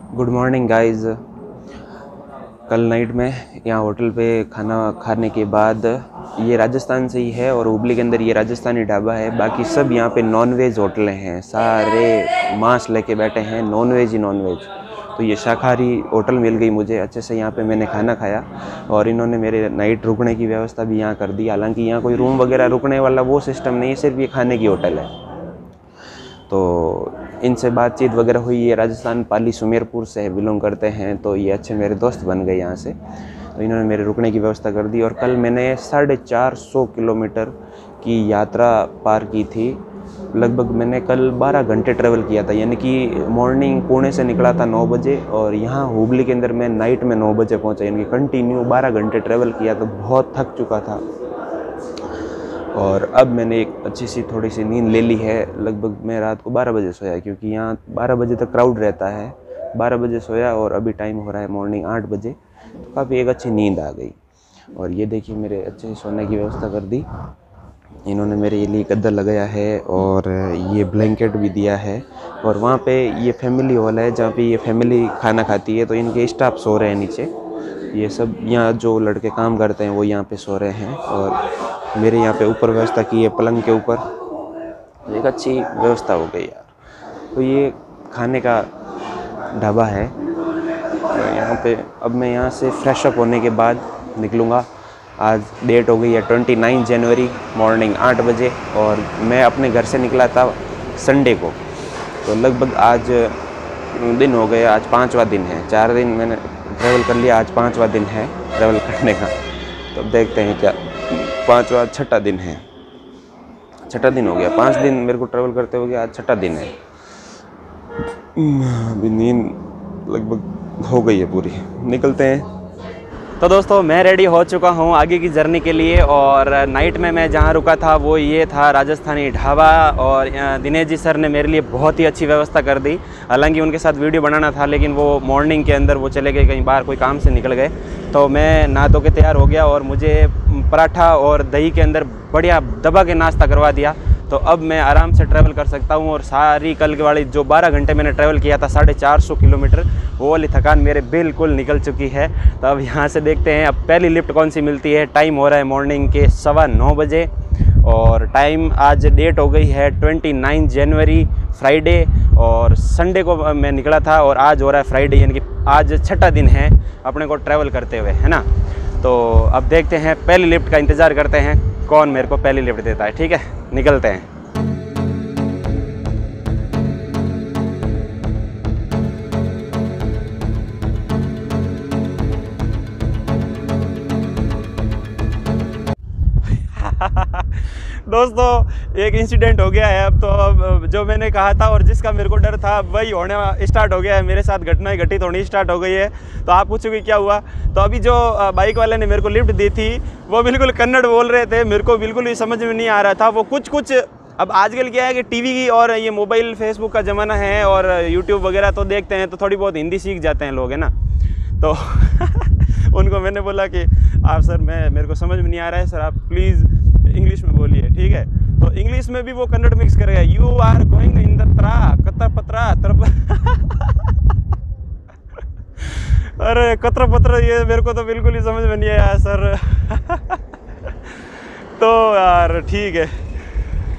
Good morning guys. कल night में यहाँ होटल पे खाना खाने के बाद, ये राजस्थान से ही है और हुबली के अंदर ये राजस्थानी ढाबा है। बाकी सब यहाँ पे नॉनवेज होटलें हैं, सारे मांस लेके बैठे हैं, नॉनवेज ही नॉनवेज। तो ये शाकाहारी होटल मिल गई मुझे अच्छे से। यहाँ पे मैंने खाना खाया और इन्होंने मेरे नाइट रुकने की व्यवस्था भी यहाँ कर दी। हालांकि यहाँ कोई रूम वगैरह रुकने वाला वो सिस्टम नहीं है, सिर्फ ये खाने की होटल है। तो इनसे बातचीत वगैरह हुई। ये राजस्थान पाली सुमेरपुर से बिलोंग करते हैं, तो ये अच्छे मेरे दोस्त बन गए यहाँ से। तो इन्होंने मेरे रुकने की व्यवस्था कर दी। और कल मैंने 450 किलोमीटर की यात्रा पार की थी। लगभग मैंने कल 12 घंटे ट्रैवल किया था, यानी कि मॉर्निंग पुणे से निकला था 9 बजे और यहाँ हुबली के अंदर मैं नाइट में 9 बजे पहुँचा, यानी कि कंटिन्यू 12 घंटे ट्रैवल किया। तो बहुत थक चुका था और अब मैंने एक अच्छी सी थोड़ी सी नींद ले ली है। लगभग मैं रात को 12 बजे सोया, क्योंकि यहाँ 12 बजे तक क्राउड रहता है। 12 बजे सोया और अभी टाइम हो रहा है मॉर्निंग 8 बजे। तो काफ़ी एक अच्छी नींद आ गई। और ये देखिए मेरे अच्छे से सोने की व्यवस्था कर दी इन्होंने। मेरे लिए गद्दा लगाया है और ये ब्लैंकेट भी दिया है। और वहाँ पे ये फैमिली हॉल है जहाँ पे ये फैमिली खाना खाती है। तो इनके स्टाफ सो रहे हैं नीचे। ये सब यहाँ जो लड़के काम करते हैं वो यहाँ पे सो रहे हैं। और मेरे यहाँ पे ऊपर व्यवस्था की है पलंग के ऊपर। एक अच्छी व्यवस्था हो गई यार। तो ये खाने का ढाबा है। तो यहाँ पे अब मैं यहाँ से फ्रेश अप होने के बाद निकलूँगा। आज डेट हो गई है 29 जनवरी मॉर्निंग 8 बजे और मैं अपने घर से निकला था संडे को। तो लगभग आज दिन हो गए, आज 5वां दिन है। 4 दिन मैंने ट्रैवल कर लिया, आज 5वां दिन है ट्रैवल करने का। तो अब देखते हैं क्या 5वां 6ठा दिन है। 6ठा दिन हो गया, 5 दिन मेरे को ट्रैवल करते हो गया, आज 6ठा दिन है। अभी नींद लगभग हो गई है पूरी, निकलते हैं। तो दोस्तों मैं रेडी हो चुका हूँ आगे की जर्नी के लिए। और नाइट में मैं जहाँ रुका था वो ये था राजस्थानी ढाबा। और दिनेश जी सर ने मेरे लिए बहुत ही अच्छी व्यवस्था कर दी। हालांकि उनके साथ वीडियो बनाना था, लेकिन वो मॉर्निंग के अंदर वो चले गए कहीं बाहर, कोई काम से निकल गए। तो मैं नहा धो के तैयार हो गया और मुझे पराठा और दही के अंदर बढ़िया दबा के नाश्ता करवा दिया। तो अब मैं आराम से ट्रैवल कर सकता हूँ। और सारी कल के वाली जो 12 घंटे मैंने ट्रैवल किया था 450 किलोमीटर, वो वाली थकान मेरे बिल्कुल निकल चुकी है। तो अब यहाँ से देखते हैं अब पहली लिफ्ट कौन सी मिलती है। टाइम हो रहा है मॉर्निंग के 9:15 बजे और टाइम आज डेट हो गई है 29 जनवरी फ्राइडे। और संडे को मैं निकला था और आज हो रहा है फ्राइडे, यानी कि आज 6ठा दिन है अपने को ट्रैवल करते हुए, है ना। तो अब देखते हैं, पहली लिफ्ट का इंतज़ार करते हैं कौन मेरे को पहली लिफ्ट देता है। ठीक है, निकलते हैं। दोस्तों एक इंसिडेंट हो गया है अब। तो अब जो मैंने कहा था और जिसका मेरे को डर था वही होने स्टार्ट हो गया है। मेरे साथ घटनाएं घटित होनी स्टार्ट हो गई है। तो आप पूछोगे क्या हुआ। तो अभी जो बाइक वाले ने मेरे को लिफ्ट दी थी वो बिल्कुल कन्नड़ बोल रहे थे। मेरे को बिल्कुल ही समझ में नहीं आ रहा था वो कुछ। अब आजकल क्या है कि टीवी की और ये मोबाइल फेसबुक का ज़माना है और यूट्यूब वगैरह तो देखते हैं, तो थोड़ी बहुत हिंदी सीख जाते हैं लोग, है ना। तो उनको मैंने बोला कि आप सर मेरे को समझ में नहीं आ रहा है सर, आप प्लीज़ इंग्लिश में बोलिए, ठीक है। तो इंग्लिश में भी वो कन्नड़ मिक्स करेगा। You are going in the त्रा कतर पत्रा अरे कतर पत्र, ये मेरे को तो बिल्कुल ही समझ में नहीं आया सर। तो यार ठीक है,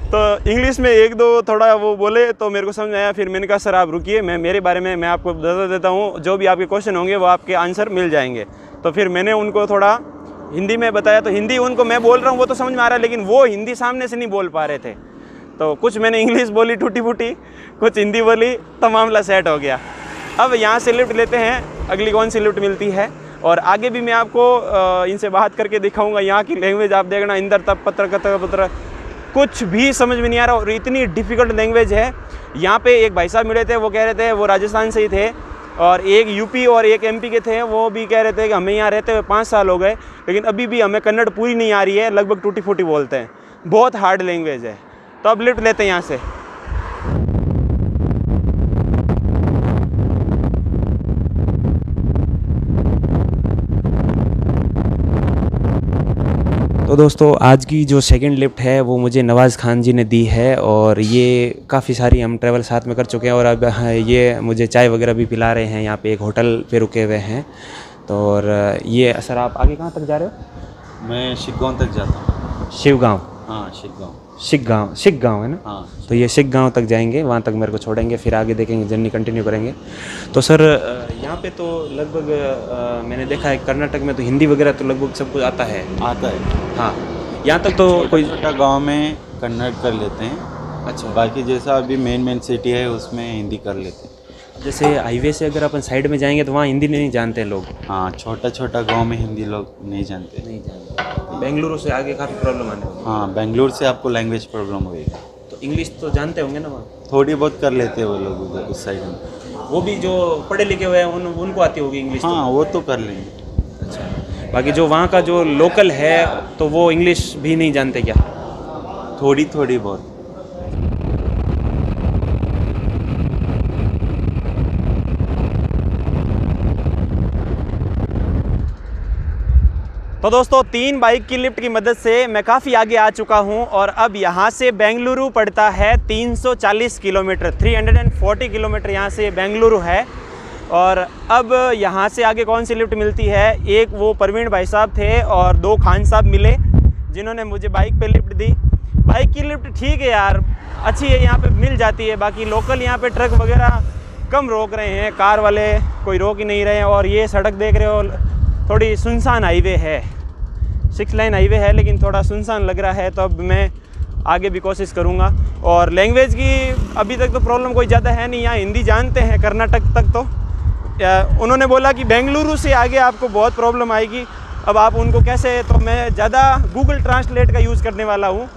तो इंग्लिश में एक दो थोड़ा वो बोले तो मेरे को समझ आया। फिर मैंने कहा सर आप रुकिए, मेरे बारे में मैं आपको बता देता हूँ, जो भी आपके क्वेश्चन होंगे वो आपके आंसर मिल जाएंगे। तो फिर मैंने उनको थोड़ा हिंदी में बताया। तो हिंदी उनको मैं बोल रहा हूँ वो तो समझ में आ रहा है, लेकिन वो हिंदी सामने से नहीं बोल पा रहे थे। तो कुछ मैंने इंग्लिश बोली टूटी फूटी, कुछ हिंदी बोली, तो मामला सेट हो गया। अब यहाँ से लिफ्ट लेते हैं, अगली कौन सी लिफ्ट मिलती है। और आगे भी मैं आपको इनसे बात करके दिखाऊंगा। यहाँ की लैंग्वेज आप देखना, इंदर तप पत्र कतर पत्र, कुछ भी समझ में नहीं आ रहा और इतनी डिफ़िकल्ट लैंग्वेज है। यहाँ पे एक भाई साहब मिले थे, वो कह रहे थे वो राजस्थान से ही थे और एक यूपी और एक एमपी के थे। वो भी कह रहे थे कि हमें यहाँ रहते हुए 5 साल हो गए, लेकिन अभी भी हमें कन्नड़ पूरी नहीं आ रही है, लगभग टूटी फूटी बोलते हैं। बहुत हार्ड लैंग्वेज है। तो अब लिफ्ट लेते हैं यहाँ से। तो दोस्तों आज की जो सेकंड लिफ्ट है वो मुझे नवाज़ खान जी ने दी है और ये काफ़ी सारी हम ट्रैवल साथ में कर चुके हैं और अब ये मुझे चाय वगैरह भी पिला रहे हैं। यहाँ पे एक होटल पे रुके हुए हैं। तो और ये सर आप आगे कहाँ तक जा रहे हो? मैं शिवगांव तक जाता हूँ। शिवगांव? हाँ शिवगांव। शिवगांव है ना? हाँ। तो ये शिवगांव तक जाएंगे, वहाँ तक मेरे को छोड़ेंगे, फिर आगे देखेंगे, जर्नी कंटिन्यू करेंगे। तो सर यहाँ पे तो लगभग मैंने देखा है कर्नाटक में तो हिंदी वगैरह तो लगभग सब कुछ आता है। हाँ, यहाँ तक तो कोई छोटा गांव में कन्नड़ कर लेते हैं। अच्छा, बाकी जैसा अभी मेन सिटी है उसमें हिंदी कर लेते हैं। जैसे हाईवे से अगर अपन साइड में जाएंगे तो वहाँ हिंदी नहीं जानते लोग। हाँ, छोटा गांव में हिंदी लोग नहीं जानते। बेंगलुरु से आगे काफ़ी प्रॉब्लम आने वाली। हाँ, बेंगलुरु से आपको लैंग्वेज प्रॉब्लम होगी। तो इंग्लिश तो जानते होंगे ना वहाँ? थोड़ी बहुत कर लेते हैं वो लोग उधर उस साइड में। वो भी जो पढ़े लिखे हुए हैं उनको आती होगी इंग्लिश? हाँ, वो तो कर लेंगे। अच्छा, बाकी जो वहाँ का जो लोकल है तो वो इंग्लिश भी नहीं जानते क्या? थोड़ी बहुत। तो दोस्तों 3 बाइक की लिफ्ट की मदद से मैं काफ़ी आगे आ चुका हूं और अब यहां से बेंगलुरु पड़ता है 340 किलोमीटर, 340 किलोमीटर यहाँ से बेंगलुरु है। और अब यहां से आगे कौन सी लिफ्ट मिलती है? एक वो प्रवीण भाई साहब थे और 2 खान साहब मिले जिन्होंने मुझे बाइक पे लिफ्ट दी। बाइक की लिफ्ट ठीक है यार, अच्छी है, यहाँ पे मिल जाती है। बाकी लोकल यहाँ पे ट्रक वगैरह कम रोक रहे हैं, कार वाले कोई रोक ही नहीं रहे हैं। और ये सड़क देख रहे हो, थोड़ी सुनसान हाईवे है, 6 लाइन हाईवे है लेकिन थोड़ा सुनसान लग रहा है। तो अब मैं आगे भी कोशिश करूँगा। और लैंग्वेज की अभी तक तो प्रॉब्लम कोई ज़्यादा है नहीं, यहाँ हिंदी जानते हैं कर्नाटक तक। तो उन्होंने बोला कि बेंगलुरु से आगे आपको बहुत प्रॉब्लम आएगी। अब आप उनको कैसे, तो मैं ज़्यादा गूगल ट्रांसलेट का यूज़ करने वाला हूँ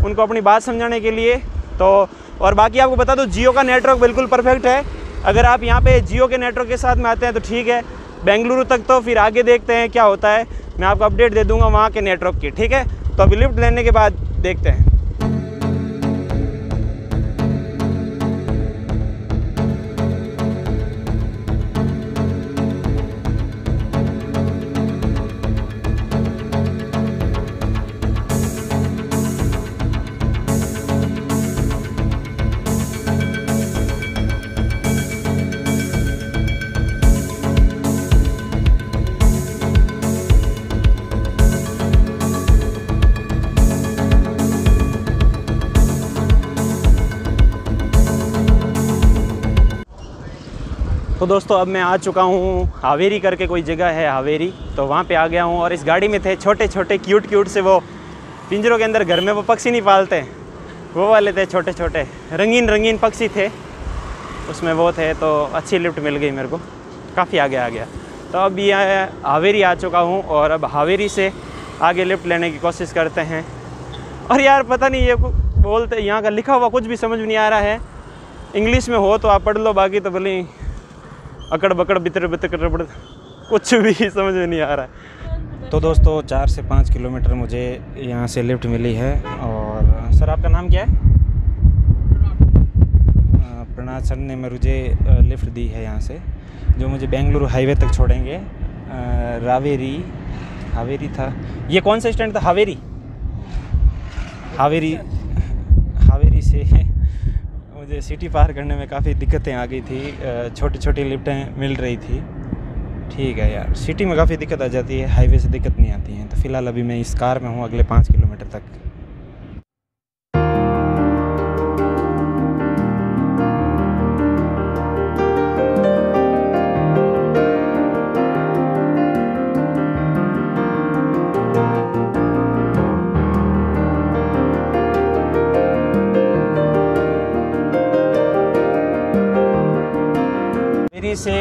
उनको अपनी बात समझाने के लिए। तो और बाकी आपको बता दो, जियो का नेटवर्क बिल्कुल परफेक्ट है। अगर आप यहाँ पे जियो के नेटवर्क के साथ में आते हैं तो ठीक है, बेंगलुरु तक तो फिर आगे देखते हैं क्या होता है। मैं आपको अपडेट दे दूंगा वहाँ के नेटवर्क की, ठीक है? तो अभी लिफ्ट लेने के बाद देखते हैं। तो दोस्तों अब मैं आ चुका हूँ हावेरी करके कोई जगह है, हावेरी। तो वहाँ पे आ गया हूँ और इस गाड़ी में थे छोटे छोटे क्यूट से, वो पिंजरों के अंदर घर में वो पक्षी नहीं पालते, वो वाले थे छोटे छोटे रंगीन पक्षी थे उसमें, वो थे। तो अच्छी लिफ्ट मिल गई मेरे को, काफ़ी आगे आ गया। तो अब ये हावेरी आ चुका हूँ और अब हावेरी से आगे लिफ्ट लेने की कोशिश करते हैं। और यार पता नहीं ये बोलते, यहाँ का लिखा हुआ कुछ भी समझ नहीं आ रहा है। इंग्लिश में हो तो आप पढ़ लो, बाकी तो भले अकड़ बकड़ बितर कुछ भी समझ में नहीं आ रहा है। तो दोस्तों 4 से 5 किलोमीटर मुझे यहाँ से लिफ्ट मिली है। और सर आपका नाम क्या है? प्रणाम सर ने मुझे लिफ्ट दी है यहाँ से, जो मुझे बेंगलुरु हाईवे तक छोड़ेंगे। हावेरी था, ये कौन सा स्टैंड था? हावेरी से मुझे सिटी पार करने में काफ़ी दिक्कतें आ गई थी, छोटी लिफ्टें मिल रही थी। ठीक है यार, सिटी में काफ़ी दिक्कत आ जाती है, हाईवे से दिक्कत नहीं आती है। तो फ़िलहाल अभी मैं इस कार में हूँ अगले 5 किलोमीटर तक। से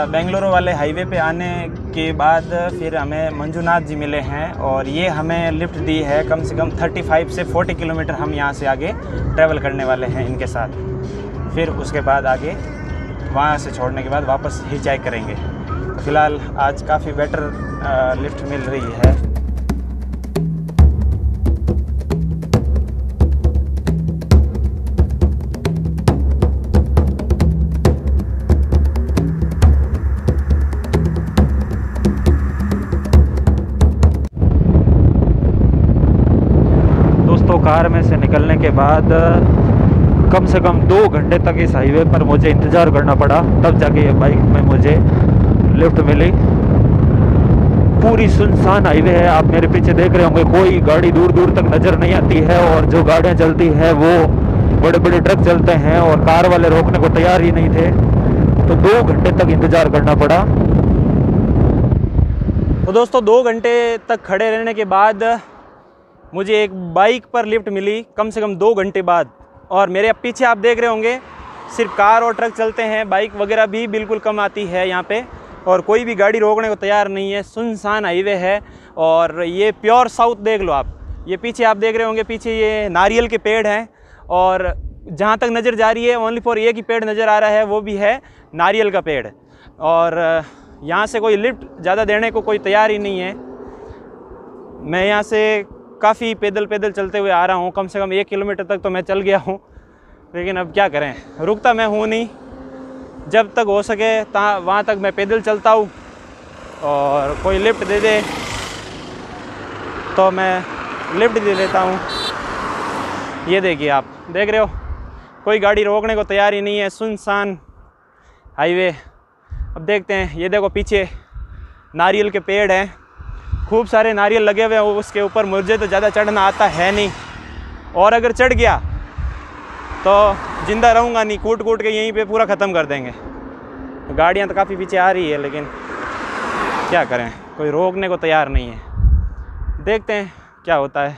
बेंगलुरु वाले हाईवे पे आने के बाद फिर हमें मंजुनाथ जी मिले हैं और ये हमें लिफ्ट दी है। कम से कम 35 से 40 किलोमीटर हम यहाँ से आगे ट्रैवल करने वाले हैं इनके साथ। फिर उसके बाद आगे वहाँ से छोड़ने के बाद वापस हिचाई करेंगे। तो फ़िलहाल आज काफ़ी बेटर लिफ्ट मिल रही है। बाद कम से कम 2 घंटे तक इस हाईवे पर मुझे इंतज़ार करना पड़ा, तब जाके ये बाइक में मुझे लिफ्ट मिली। पूरी सुनसान हाईवे है, आप मेरे पीछे देख रहे होंगे, कोई गाड़ी दूर दूर तक नज़र नहीं आती है। और जो गाड़ियाँ चलती है वो बड़े बड़े ट्रक चलते हैं, और कार वाले रोकने को तैयार ही नहीं थे, तो 2 घंटे तक इंतज़ार करना पड़ा। तो दोस्तों 2 घंटे तक खड़े रहने के बाद मुझे एक बाइक पर लिफ्ट मिली, कम से कम 2 घंटे बाद। और मेरे पीछे आप देख रहे होंगे सिर्फ कार और ट्रक चलते हैं, बाइक वगैरह भी बिल्कुल कम आती है यहाँ पे, और कोई भी गाड़ी रोकने को तैयार नहीं है। सुनसान हाईवे है, और ये प्योर साउथ देख लो आप। ये पीछे आप देख रहे होंगे, पीछे ये नारियल के पेड़ हैं, और जहाँ तक नज़र जा रही है ओनली फॉर एक ही पेड़ नज़र आ रहा है, वो भी है नारियल का पेड़। और यहाँ से कोई लिफ्ट ज़्यादा देने को कोई तैयार ही नहीं है। मैं यहाँ से काफ़ी पैदल चलते हुए आ रहा हूँ, कम से कम 1 किलोमीटर तक तो मैं चल गया हूँ, लेकिन अब क्या करें, रुकता मैं हूँ नहीं। जब तक हो सके वहाँ तक मैं पैदल चलता हूँ, और कोई लिफ्ट दे दे तो मैं लिफ्ट दे देता हूँ। ये देखिए, आप देख रहे हो, कोई गाड़ी रोकने को तैयार ही नहीं है, सुनसान हाईवे। अब देखते हैं, ये देखो पीछे नारियल के पेड़ हैं, खूब सारे नारियल लगे हुए हैं उसके ऊपर। मुझे तो ज़्यादा चढ़ना आता है नहीं, और अगर चढ़ गया तो ज़िंदा रहूँगा नहीं, कूट कूट के यहीं पे पूरा ख़त्म कर देंगे। गाड़ियाँ तो काफ़ी पीछे आ रही है, लेकिन क्या करें, कोई रोकने को तैयार नहीं है। देखते हैं क्या होता है,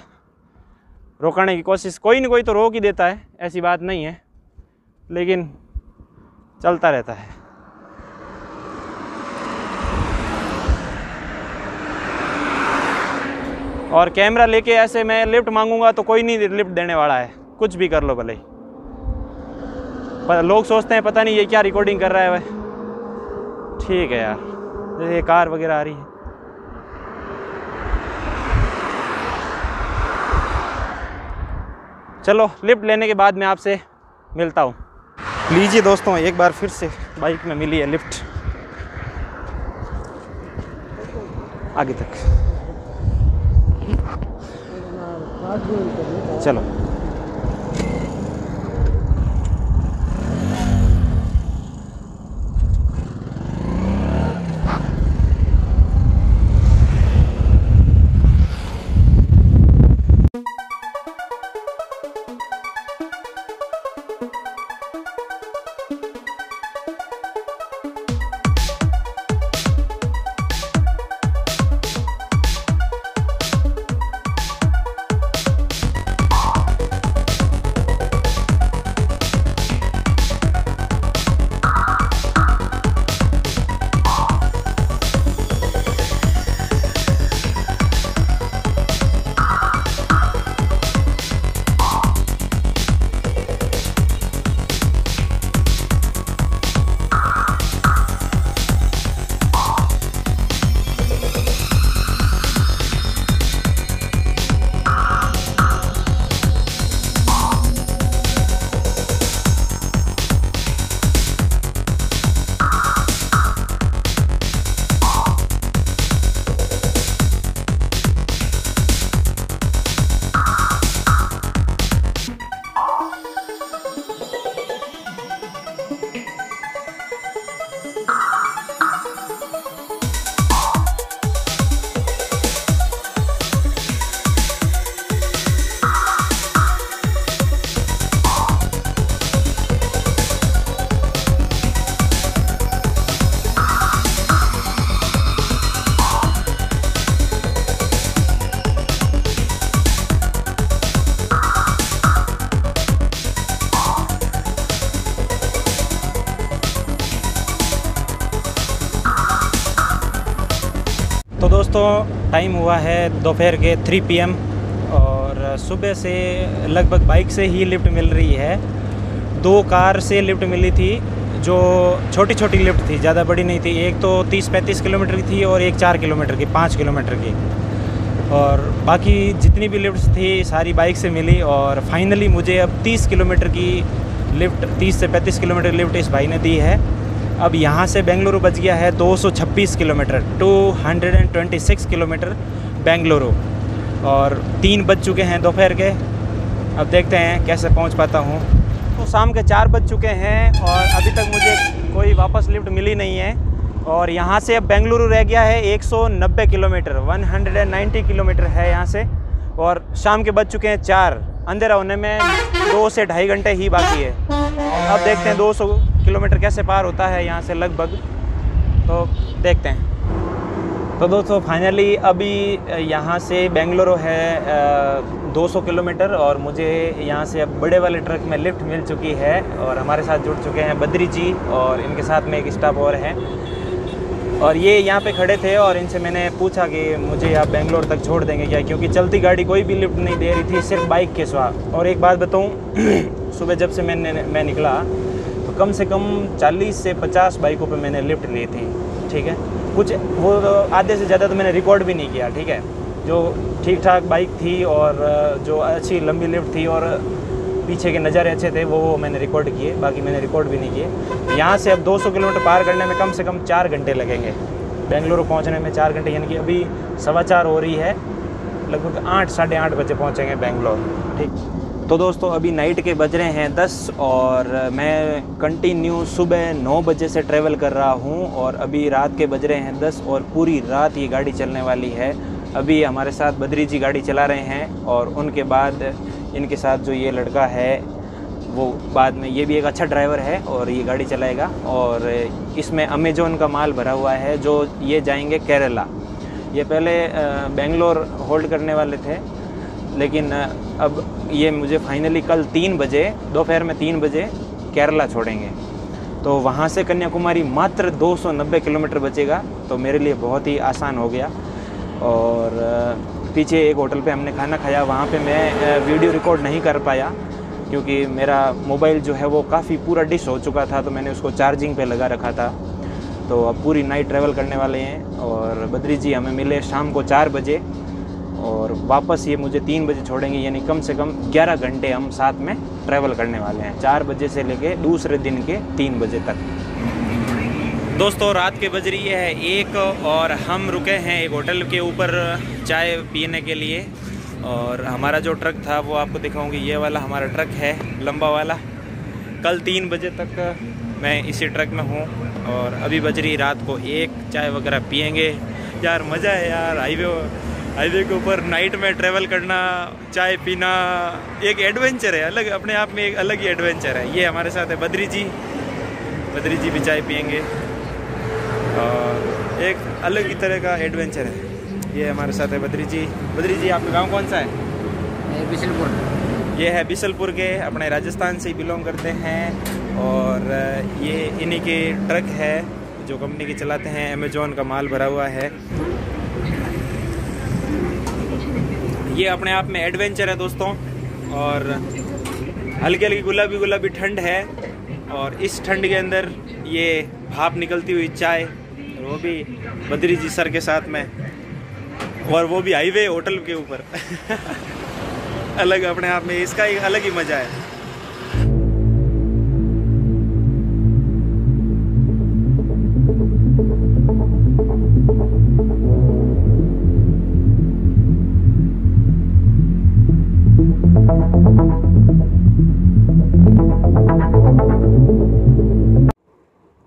रोकने की कोशिश, कोई ना कोई तो रोक ही देता है, ऐसी बात नहीं है, लेकिन चलता रहता है। और कैमरा लेके ऐसे मैं लिफ्ट मांगूंगा तो कोई नहीं लिफ्ट देने वाला है, कुछ भी कर लो भले ही। पर लोग सोचते हैं पता नहीं ये क्या रिकॉर्डिंग कर रहा है भाई। ठीक है यार, जैसे कार वगैरह आ रही है। चलो लिफ्ट लेने के बाद मैं आपसे मिलता हूँ। लीजिए दोस्तों, एक बार फिर से बाइक में मिली है लिफ्ट आगे तक। चलो तो दोस्तों टाइम हुआ है दोपहर के 3 PM, और सुबह से लगभग बाइक से ही लिफ्ट मिल रही है। 2 कार से लिफ्ट मिली थी, जो छोटी छोटी लिफ्ट थी, ज़्यादा बड़ी नहीं थी। एक तो 30-35 किलोमीटर की थी, और एक 4 किलोमीटर की, 5 किलोमीटर की। और बाकी जितनी भी लिफ्ट्स थी सारी बाइक से मिली। और फाइनली मुझे अब 30 किलोमीटर की लिफ्ट, 30 से 35 किलोमीटर लिफ्ट इस भाई ने दी है। अब यहाँ से बेंगलुरु बच गया है 226 किलोमीटर, 226 किलोमीटर बेंगलुरु। और 3 बज चुके हैं दोपहर के, अब देखते हैं कैसे पहुंच पाता हूं। तो शाम के 4 बज चुके हैं और अभी तक मुझे कोई वापस लिफ्ट मिली नहीं है। और यहाँ से अब बेंगलुरु रह गया है 190 किलोमीटर, 190 किलोमीटर है यहाँ से। और शाम के बज चुके हैं 4, अंधेरा होने में 2 से ढाई घंटे ही बाकी है। अब देखते हैं 200 किलोमीटर कैसे पार होता है यहाँ से लगभग, तो देखते हैं। तो दोस्तों फाइनली अभी यहाँ से बेंगलुरु है 200 किलोमीटर और मुझे यहाँ से अब बड़े वाले ट्रक में लिफ्ट मिल चुकी है। और हमारे साथ जुड़ चुके हैं बद्री जी और इनके साथ में एक स्टाफ और है। और ये यहाँ पे खड़े थे और इनसे मैंने पूछा कि मुझे आप बेंगलोर तक छोड़ देंगे क्या, क्योंकि चलती गाड़ी कोई भी लिफ्ट नहीं दे रही थी, सिर्फ बाइक के सिवा। और एक बात बताऊँ, सुबह जब से मैं निकला तो कम से कम 40 से 50 बाइकों पे मैंने लिफ्ट ली थी, ठीक है। कुछ वो आधे से ज़्यादा तो मैंने रिकॉर्ड भी नहीं किया, ठीक है। जो ठीक ठाक बाइक थी और जो अच्छी लंबी लिफ्ट थी और पीछे के नज़ारे अच्छे थे वो मैंने रिकॉर्ड किए, बाकी मैंने रिकॉर्ड भी नहीं किए। यहाँ से अब 200 किलोमीटर पार करने में कम से कम 4 घंटे लगेंगे, बेंगलुरु पहुँचने में 4 घंटे, यानी कि अभी 4:15 हो रही है, लगभग 8 साढ़े 8 बजे पहुँचेंगे बेंगलोर, ठीक। तो दोस्तों अभी नाइट के बज रहे हैं 10 और मैं कंटिन्यू सुबह 9 बजे से ट्रैवल कर रहा हूँ और अभी रात के बज रहे हैं 10 और पूरी रात ये गाड़ी चलने वाली है। अभी हमारे साथ बद्री जी गाड़ी चला रहे हैं और उनके बाद इनके साथ जो ये लड़का है वो बाद में, ये भी एक अच्छा ड्राइवर है और ये गाड़ी चलाएगा। और इसमें अमेजोन का माल भरा हुआ है जो ये जाएंगे केरला। ये पहले बेंगलोर होल्ड करने वाले थे, लेकिन अब ये मुझे फाइनली कल 3 बजे दोपहर में 3 बजे केरला छोड़ेंगे। तो वहाँ से कन्याकुमारी मात्र 290 किलोमीटर बचेगा, तो मेरे लिए बहुत ही आसान हो गया। और पीछे एक होटल पे हमने खाना खाया, वहाँ पे मैं वीडियो रिकॉर्ड नहीं कर पाया क्योंकि मेरा मोबाइल जो है वो काफ़ी पूरा डिश हो चुका था, तो मैंने उसको चार्जिंग पे लगा रखा था। तो अब पूरी नाइट ट्रैवल करने वाले हैं और बद्री जी हमें मिले शाम को 4 बजे और वापस ये मुझे 3 बजे छोड़ेंगे, यानी कम से कम 11 घंटे हम साथ में ट्रैवल करने वाले हैं, 4 बजे से लेके दूसरे दिन के 3 बजे तक। दोस्तों रात के बज रही है 1 और हम रुके हैं एक होटल के ऊपर चाय पीने के लिए। और हमारा जो ट्रक था वो आपको दिखाऊंगी, ये वाला हमारा ट्रक है लंबा वाला। कल 3 बजे तक मैं इसी ट्रक में हूँ और अभी बज रही रात को 1, चाय वगैरह पियेंगे। यार मज़ा है यार, हाईवे के ऊपर नाइट में ट्रैवल करना, चाय पीना एक एडवेंचर है अलग, अपने आप में एक अलग ही एडवेंचर है। ये हमारे साथ है बद्री जी भी चाय पियेंगे और एक अलग ही तरह का एडवेंचर है। ये हमारे साथ है बद्री जी आपका गांव कौन सा है? बिशलपुर। ये है बिशलपुर के, अपने राजस्थान से ही बिलोंग करते हैं और ये इन्हीं के ट्रक है जो कंपनी की चलाते हैं, अमेजोन का माल भरा हुआ है। ये अपने आप में एडवेंचर है दोस्तों। और हल्की हल्की गुलाबी ठंड है और इस ठंड के अंदर ये भाप निकलती हुई चाय, और वो भी बद्री जी सर के साथ में, और वो भी हाईवे होटल के ऊपर अलग अपने आप में इसका एक अलग ही मज़ा है।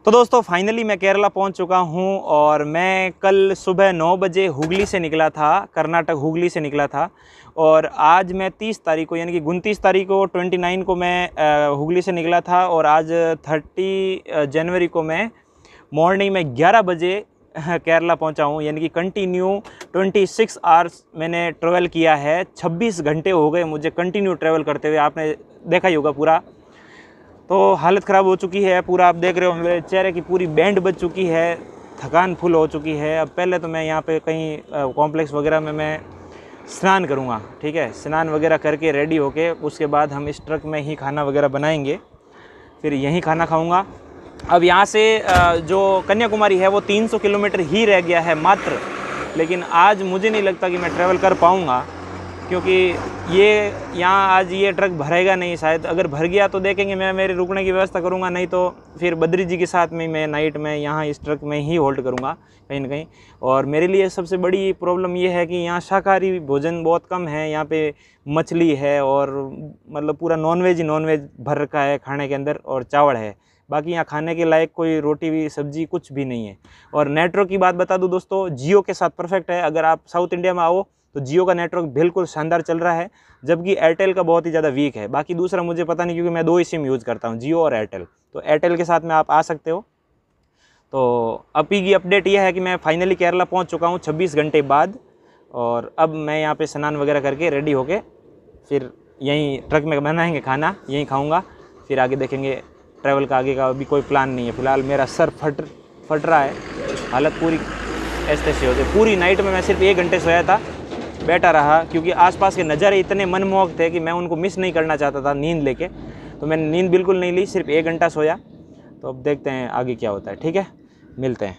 तो दोस्तों फाइनली मैं केरला पहुंच चुका हूं और मैं कल सुबह 9 बजे हुगली से निकला था, कर्नाटक हुगली से निकला था। और आज मैं 30 तारीख को, यानी कि 29 तारीख को 29 को मैं हुगली से निकला था और आज 30 जनवरी को मैं मॉर्निंग में 11 बजे केरला पहुंचा हूं। यानी कि कंटिन्यू 26 आवर्स मैंने ट्रैवल किया है, 26 घंटे हो गए मुझे कंटिन्यू ट्रैवल करते हुए। आपने देखा ही होगा पूरा, तो हालत ख़राब हो चुकी है पूरा। आप देख रहे हो मेरे चेहरे की पूरी बैंड बज चुकी है, थकान फुल हो चुकी है। अब पहले तो मैं यहाँ पे कहीं कॉम्प्लेक्स वगैरह में मैं स्नान करूँगा, ठीक है। स्नान वगैरह करके रेडी होके उसके बाद हम इस ट्रक में ही खाना वगैरह बनाएंगे, फिर यहीं खाना खाऊँगा। अब यहाँ से जो कन्याकुमारी है वो 300 किलोमीटर ही रह गया है मात्र, लेकिन आज मुझे नहीं लगता कि मैं ट्रैवल कर पाऊँगा क्योंकि ये यहाँ आज ये ट्रक भरेगा नहीं शायद। अगर भर गया तो देखेंगे, मैं मेरे रुकने की व्यवस्था करूँगा, नहीं तो फिर बद्री जी के साथ में मैं नाइट में यहाँ इस ट्रक में ही होल्ड करूँगा कहीं ना कहीं। और मेरे लिए सबसे बड़ी प्रॉब्लम ये है कि यहाँ शाकाहारी भोजन बहुत कम है। यहाँ पे मछली है और मतलब पूरा नॉनवेज ही नॉनवेज भर रखा है खाने के अंदर, और चावल है। बाकी यहाँ खाने के लायक कोई रोटी भी सब्जी कुछ भी नहीं है। और नेटवर्क की बात बता दूँ दोस्तों, जियो के साथ परफेक्ट है। अगर आप साउथ इंडिया में आओ तो जियो का नेटवर्क बिल्कुल शानदार चल रहा है, जबकि एयरटेल का बहुत ही ज़्यादा वीक है। बाकी दूसरा मुझे पता नहीं, क्योंकि मैं 2 ही सिम यूज़ करता हूँ, जियो और एयरटेल। तो एयरटेल के साथ में आप आ सकते हो। तो अभी की अपडेट यह है कि मैं फाइनली केरला पहुँच चुका हूँ 26 घंटे बाद, और अब मैं यहाँ पे स्नान वगैरह करके रेडी होके फिर यहीं ट्रक में बनाएंगे खाना, यहीं खाऊँगा। फिर आगे देखेंगे ट्रैवल का, आगे का अभी कोई प्लान नहीं है। फिलहाल मेरा सर फट रहा है, हालत पूरी ऐसे हो जाए। पूरी नाइट में मैं सिर्फ 1 घंटे सोया था, बैठा रहा, क्योंकि आसपास के नज़ारे इतने मनमोहक थे कि मैं उनको मिस नहीं करना चाहता था नींद लेके। तो मैंने नींद बिल्कुल नहीं ली, सिर्फ 1 घंटा सोया। तो अब देखते हैं आगे क्या होता है। ठीक है, मिलते हैं।